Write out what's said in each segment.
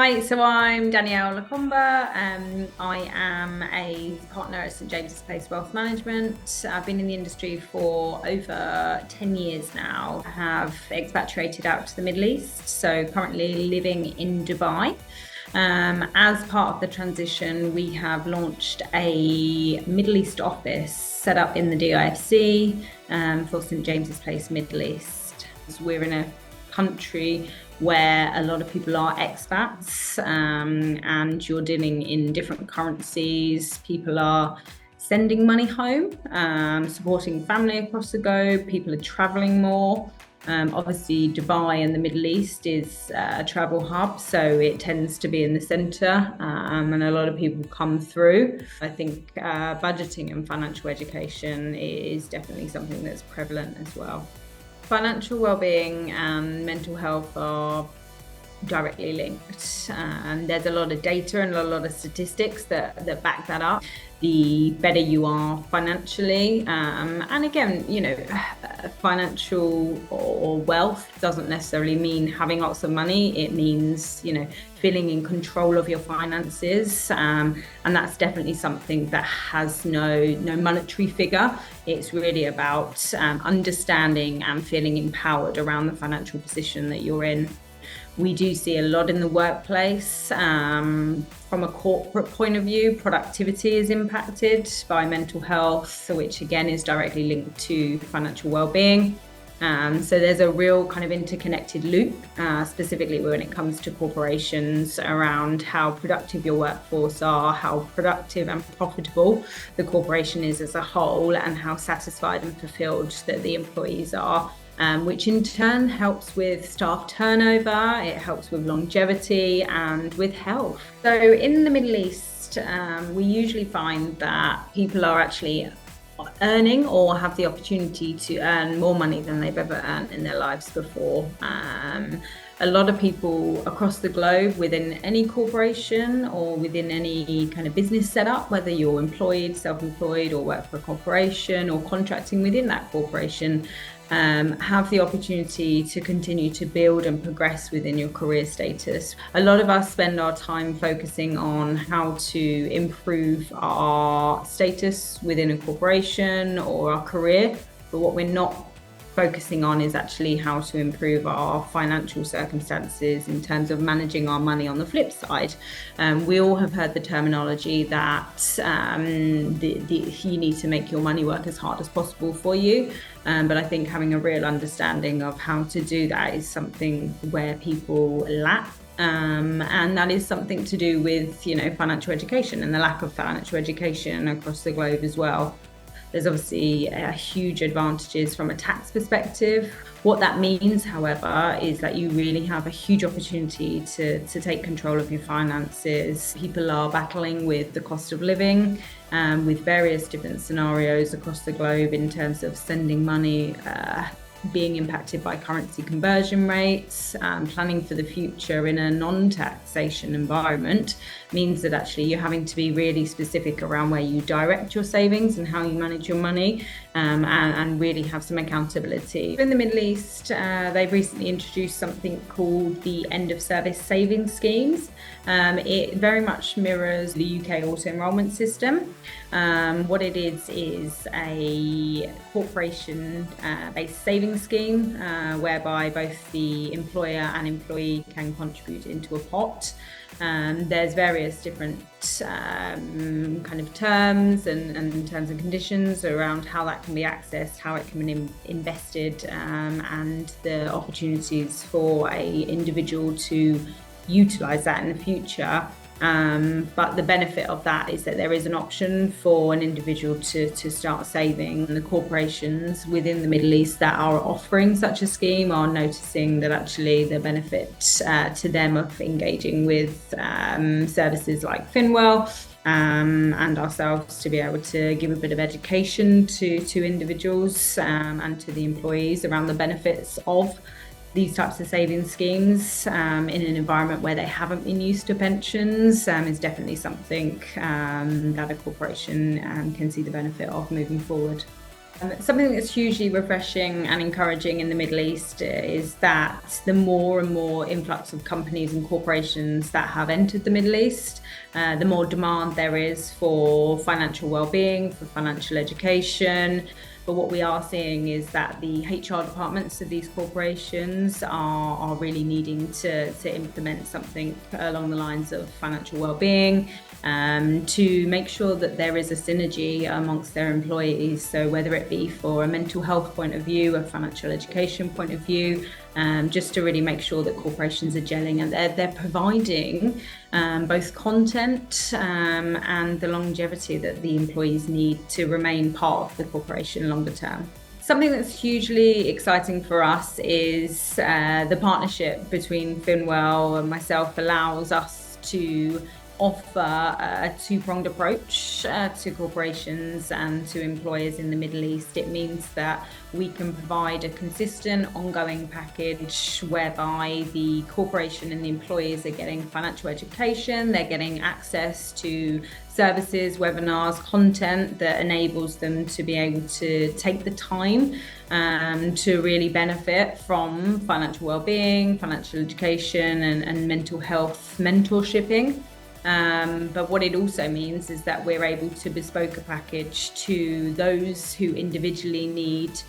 Hi, so I'm Danielle Lecomber. I am a partner at St James's Place Wealth Management. I've been in the industry for over 10 years now. I have expatriated out to the Middle East, so currently living in Dubai. As part of the transition, we have launched a Middle East office set up in the DIFC for St James's Place Middle East. So we're in a country where a lot of people are expats, and you're dealing in different currencies. People are sending money home, supporting family across the globe. People are traveling more. Obviously, Dubai and the Middle East is a travel hub, so it tends to be in the centre, and a lot of people come through. I think budgeting and financial education is definitely something that's prevalent as well. Financial well-being and mental health are directly linked, and there's a lot of data and a lot of statistics that back that up. The better you are financially, and again, financial or wealth doesn't necessarily mean having lots of money. It means, feeling in control of your finances, and that's definitely something that has no monetary figure. It's really about understanding and feeling empowered around the financial position that you're in. We do see a lot in the workplace. From a corporate point of view, productivity is impacted by mental health, which again is directly linked to financial well-being. So there's a real kind of interconnected loop, specifically when it comes to corporations, around how productive your workforce are, how productive and profitable the corporation is as a whole, and how satisfied and fulfilled that the employees are. Which in turn helps with staff turnover, it helps with longevity and with health. So in the Middle East, we usually find that people are actually earning or have the opportunity to earn more money than they've ever earned in their lives before. A lot of people across the globe, within any corporation or within any kind of business setup, whether you're employed, self-employed, or work for a corporation or contracting within that corporation, have the opportunity to continue to build and progress within your career status. A lot of us spend our time focusing on how to improve our status within a corporation or our career, but what we're not focusing on is actually how to improve our financial circumstances in terms of managing our money on the flip side. We all have heard the terminology that you need to make your money work as hard as possible for you. But I think having a real understanding of how to do that is something where people lack. And that is something to do with, financial education and the lack of financial education across the globe as well. There's obviously huge advantages from a tax perspective. What that means, however, is that you really have a huge opportunity to take control of your finances. People are battling with the cost of living, with various different scenarios across the globe in terms of sending money, being impacted by currency conversion rates. Planning for the future in a non-taxation environment means that actually you're having to be really specific around where you direct your savings and how you manage your money, and really have some accountability. In the Middle East, they've recently introduced something called the end of service savings schemes. It very much mirrors the UK auto enrolment system. What it is a corporation-based savings scheme, whereby both the employer and employee can contribute into a pot. There's various different kind of terms and terms and conditions around how that can be accessed, how it can be invested, and the opportunities for an individual to utilise that in the future. But the benefit of that is that there is an option for an individual to start saving. The corporations within the Middle East that are offering such a scheme are noticing that actually the benefit to them of engaging with services like Finwell and ourselves to be able to give a bit of education to individuals and to the employees around the benefits of these types of savings schemes in an environment where they haven't been used to pensions is definitely something that a corporation can see the benefit of moving forward. Something that's hugely refreshing and encouraging in the Middle East is that the more and more influx of companies and corporations that have entered the Middle East, the more demand there is for financial well-being, for financial education. But what we are seeing is that the HR departments of these corporations are really needing to implement something along the lines of financial well-being, to make sure that there is a synergy amongst their employees. So whether it be for a mental health point of view, a financial education point of view, just to really make sure that corporations are gelling and they're providing both content and the longevity that the employees need to remain part of the corporation longer term. Something that's hugely exciting for us is the partnership between Finwell and myself allows us to offer a two-pronged approach to corporations and to employers in the Middle East. It means that we can provide a consistent, ongoing package whereby the corporation and the employees are getting financial education, they're getting access to services, webinars, content that enables them to be able to take the time to really benefit from financial well-being, financial education and mental health mentorshipping. But what it also means is that we're able to bespoke a package to those who individually need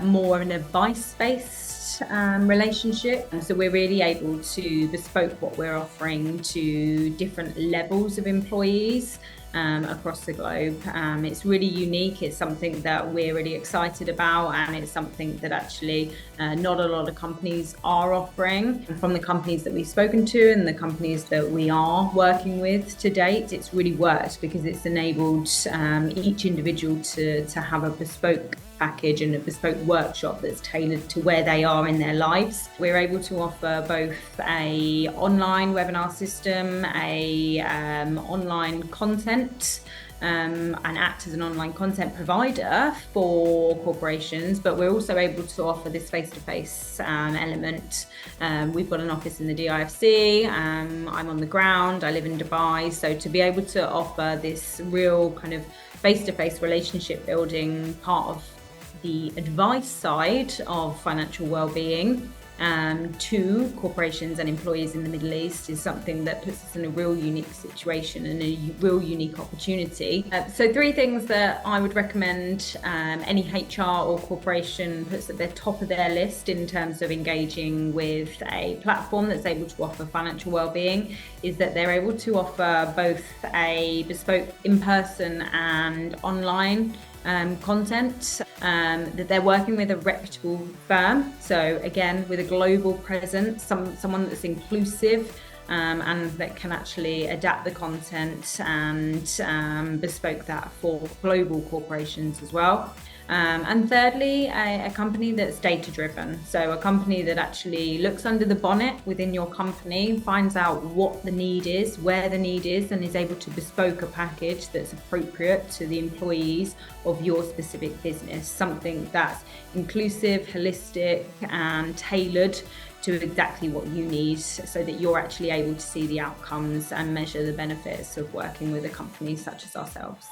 more of an advice-based relationship. And so we're really able to bespoke what we're offering to different levels of employees across the globe. It's really unique. It's something that we're really excited about, and it's something that actually not a lot of companies are offering. From the companies that we've spoken to and the companies that we are working with to date, it's really worked because it's enabled each individual to have a bespoke package and a bespoke workshop that's tailored to where they are in their lives. We're able to offer both a online webinar system, a online content, and act as an online content provider for corporations, but we're also able to offer this face-to-face element. We've got an office in the DIFC, I'm on the ground, I live in Dubai, so to be able to offer this real kind of face-to-face relationship building part of the advice side of financial well-being to corporations and employees in the Middle East is something that puts us in a real unique situation and a real unique opportunity. So 3 things that I would recommend any HR or corporation puts at the top of their list in terms of engaging with a platform that's able to offer financial well-being is that they're able to offer both a bespoke in-person and online content, that they're working with a reputable firm, so again with a global presence, someone that's inclusive and that can actually adapt the content and bespoke that for global corporations as well. And thirdly, a company that's data driven. So a company that actually looks under the bonnet within your company, finds out what the need is, where the need is, and is able to bespoke a package that's appropriate to the employees of your specific business. Something that's inclusive, holistic, and tailored to exactly what you need so that you're actually able to see the outcomes and measure the benefits of working with a company such as ourselves.